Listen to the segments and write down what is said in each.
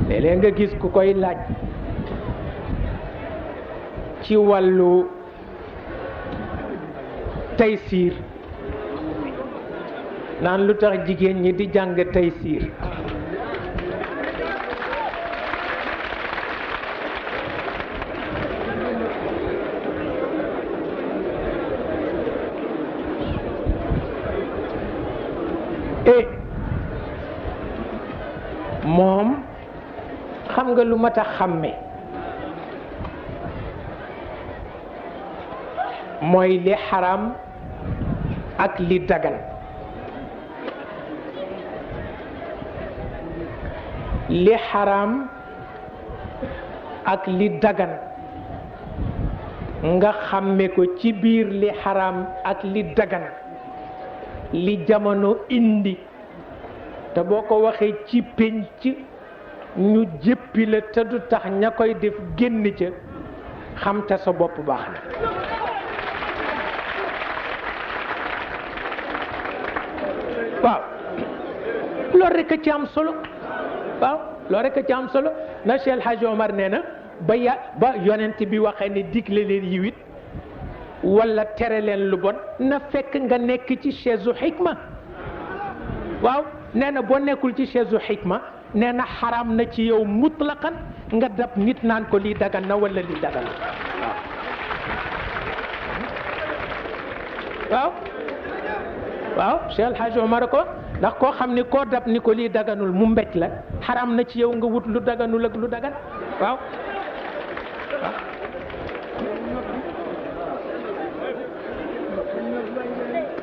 léeg-léeg nga gis ku koy laaj ci wàllu taysiir naan lu tax jigéen ñi di jàng taysiir moom xam nga lu mat a xàmme mooy li xaram ak li dagan li xaram ak li dagan nga xàmme ko ci biir li xaram ak li dagan li jamono indi te boo ko waxee ci pénc ñu jéppi la te du tax ña koy def génn ca xam te sa bopp baax na waaw loolu rekk a ci am solo waaw loolu rekk a ci am solo na Cheikh El Hadj Omar nee na ba yonent bi waxee ne digle leen yiwit walla tere leen lu bon na fekk nga nekk ci chaise u xikma waaw nee na boo nekkul ci chaise u xikma nee na xaraam na ci yow mutlaqan nga dab nit naan ko lii dagan na walla lii dagan waaw waaw Cheikh El Hadj Omar ko ndax koo xam ni koo dab ni ko lii daganul mu mbéj la xaraam na ci yow nga wut lu daganul ak lu dagan waaw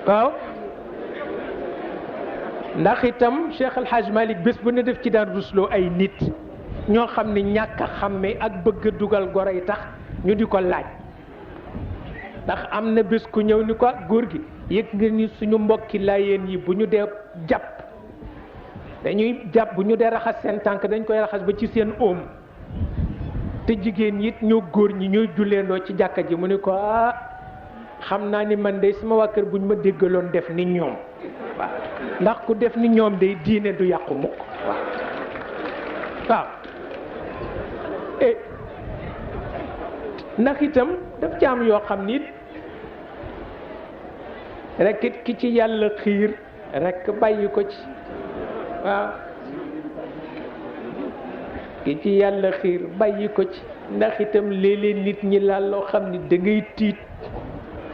waaw ndax itam Cheikh El Hadj Malick bés bu ne def ci daan rusloo ay nit ñoo xam ne ñàkk a xàmme ak bëgg a dugal goro yi tax ñu di ko laaj ndax am na bés ku ñëw ni ko góor gi yëg nga ni suñu mbokki laayeen yi bu ñu dee jàpp dañuy jàpp bu ñu dee raxas seen tànk dañ koy raxas ba ci seen óom te jigéen it ñoo góor ñi ñooy julleendoo ci jàkka ji mu ni ko xam naa ni man de sama waa kër bu ñu ma déggaloon def ni ñoom waaw ndax ku def ni ñoom day diine du yàqu mukk waaw ndax itam daf ci am yoo xam ni rekk it ki ci yàlla xiir rekk bàyyi ko ci waaw ki ci yàlla xiir bàyyi ko ci ndax itam léeg-léeg nit ñi laal loo xam ni da ngay tiit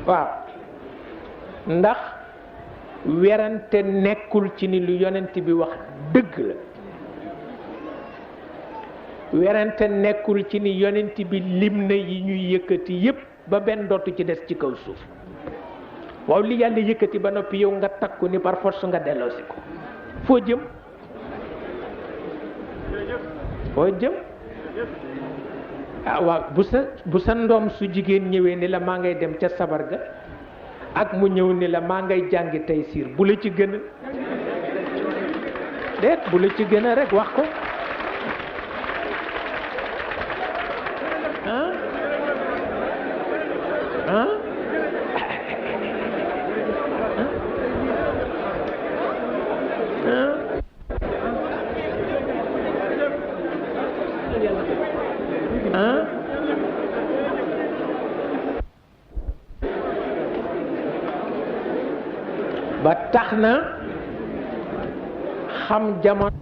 waaw ndax werante nekkul ci ni lu yonent bi wax dëgg la werante nekkul ci ni yonent bi lim na yi ñuy yëkkati yépp ba benn dootu ci des ci kaw suuf waaw li yàlla yëkkati ba noppi yow nga takku ni par force nga delloosi ko foo jëm foo jëm ah waaw bu sa ndoom su jigéen ñëwee ni la maa ngay dem ca sabar ga ak mu ñëw ni la maa ngay jàngi tey siir bu la ci gën a déet bu la ci gën a rek wax ko ah ah ba tax na xam jamono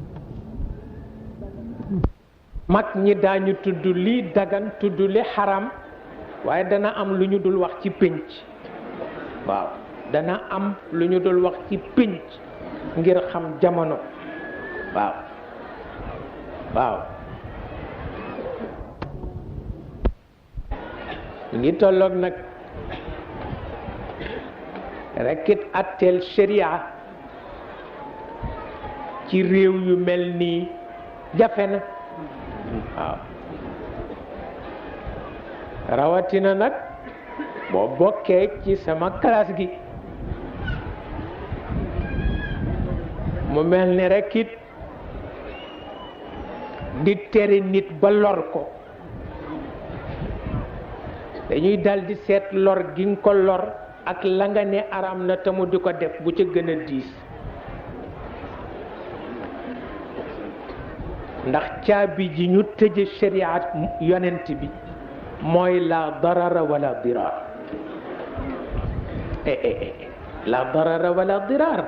mag ñi daañu tudd lii dagan tudd li xaram waaye dana am lu ñu dul wax ci pénc waaw dana am lu ñu dul wax ci pénc ngir xam jamono waaw waaw ngi tolloog nag rekkit atteel sharia ci réew yu mel nii jafe na waaw rawatina nag boo bokkee ci sama classe gi mu mel ni rekkit di tere nit ba lor ko dañuy daldi seet lor gi nga ko lor ak la nga ne aram na te mu di ko def bu ca gën a diis ndax caabi ji ñu tëje shariat yonent bi mooy la darara wala dirar la darara wala dirar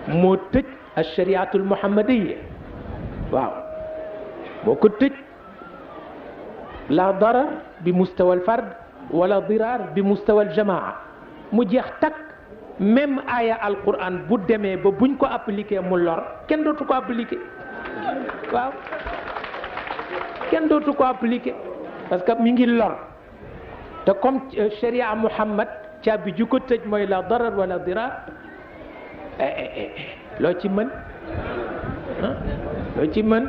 moo tëj al shariatul muhammadiya waaw moo ko tëj la darar bi mustawa al fard wala dirar bi mustawa al jamaa mu jeex takk même aya alquran bu demee ba buñ ko appliqué mu lor kenn dootu ko appliqué waaw kenn dootu ko appliqué parce que mi ngi lor te comme sharia muhammad caabi ju ko tëj mooy la darar wala dirar loo ci mën loo ci mën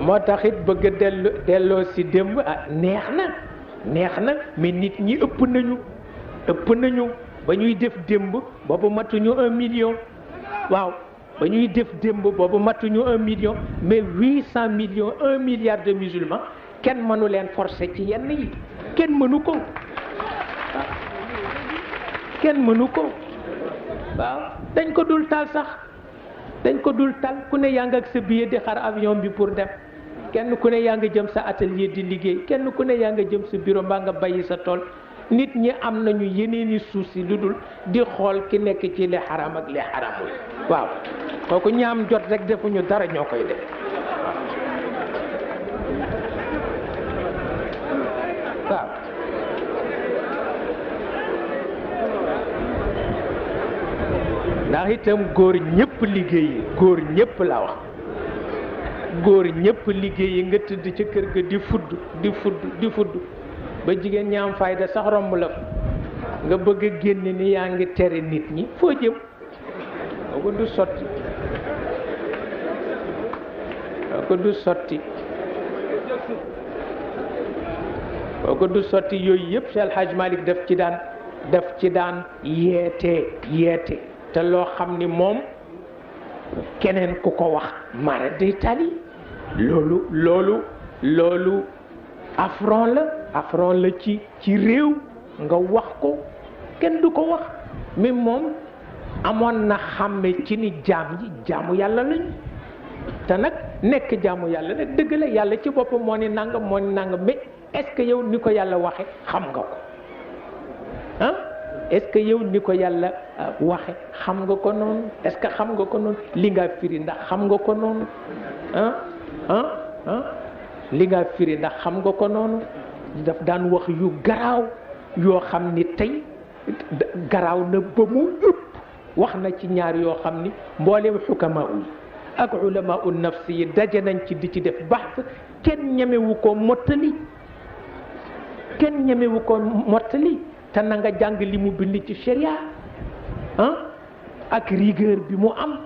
moo tax it bëgg a delloo si démb neex na mais nit ñi ëpp nañu ba ñuy def démb boobu matuñu 1 million waaw ba ñuy def démb boobu matuñu 1 million mais 800 millions 1 milliard de musulmans kenn mënu leen forcer ci yenn yi kenn mënu ko waaw dañ ko dul tal sax dañ ko dul tal ku ne yaa ngi ak sa billet di xar avion bi pour dem kenn ku ne yaa nga jëm sa atelier di liggéey kenn ku ne yaa nga jëm sa bureau mbaa nga bàyyi sa tool nit ñi am nañu yeneeni souci lu dul di xool ki nekk ci li xaram ak li xaramul waaw kooku ñaam jot rek defuñu dara ñoo koy def waaw ndax itam góor ñëpp liggéeyi góor ñëpp la wax góor ñëpp liggéeyi nga tëdd ca kër ga di fudd ba jigéen ñi am fayda sax romb la nga bëgg a génne ni yaa ngi tere nit ñi foo jëm ko du sotti ko du sotti yooyu yëpp Cheikh El Hadj Malick daf ci daan yeete te loo xam ni moom keneen ku ko wax mara day tali loolu affront la ci réew nga wax ko kenn du ko wax mais moom amoon na xàmme ci ni jaam yi jaamu yàlla lañu te nag nekk jaamu yàlla nag dëgg la yàlla ci boppam moo ni nangam mais est-ce que yow ni ko yàlla waxe xam nga ko est-ce que yow ni ko yàlla waxe xam nga ko noonu est-ce que xam nga ko noonu li nga firi ndax xam nga ko noonu li nga firi ndax xam nga ko noonu daf daan wax yu garaaw yoo xam ni tey garaaw na ba mu ëpp wax na ci ñaar yoo xam ni mbooleem xukama yi ak ulama u nafsi yi daje nañ ci di ci def baxs kenn ñemewu ko mottali te na nga jàng li mu bind ci sharia ak rigueur bi mu am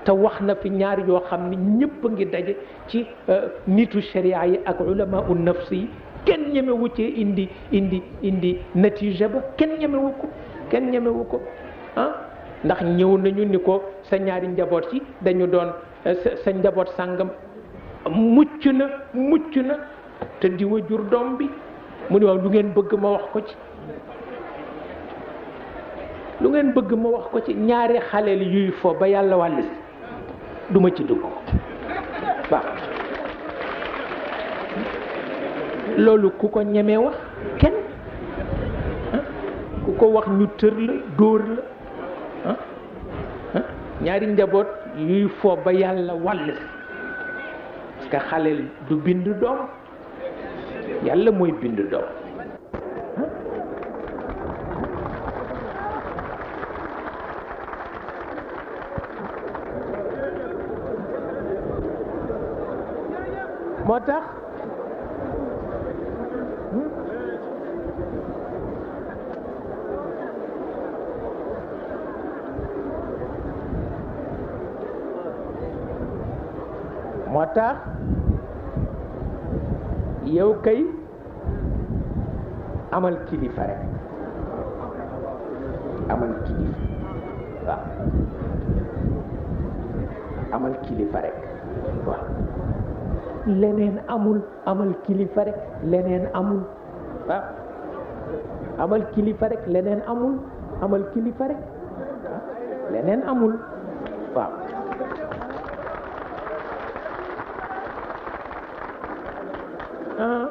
te wax na fi ñaar yoo xam ni ñëpp a ngi daje ci nitu sharia yi ak ulama u nafsi yi kenn ñemewu cee indi natija ba kenn ñemewu ko ndax ñëw nañu ni ko sa ñaari njaboot yi dañu doon sa njaboot sàngam mucc na te diwa jur doom bi mu ni waaw lu ngeen bëgg ma wax ko ci ñaari xaleel yuy fo ba yàlla wàll si duma ci dugg waaw loolu ku ko ñemee wax kenn ku ko wax ñu tër la dóor la ñaari njaboot yuy fo ba yàlla wàll si parce que xaleel du bind doom yàlla mooy bind doom moo tax yow kay amal kilifa rek waaw amal kilifa rek waaw leneen amul amal kilifa rek leneen amul waaw amal kilifa rek leneen amul amal kilifa rek leneen amul waaw ah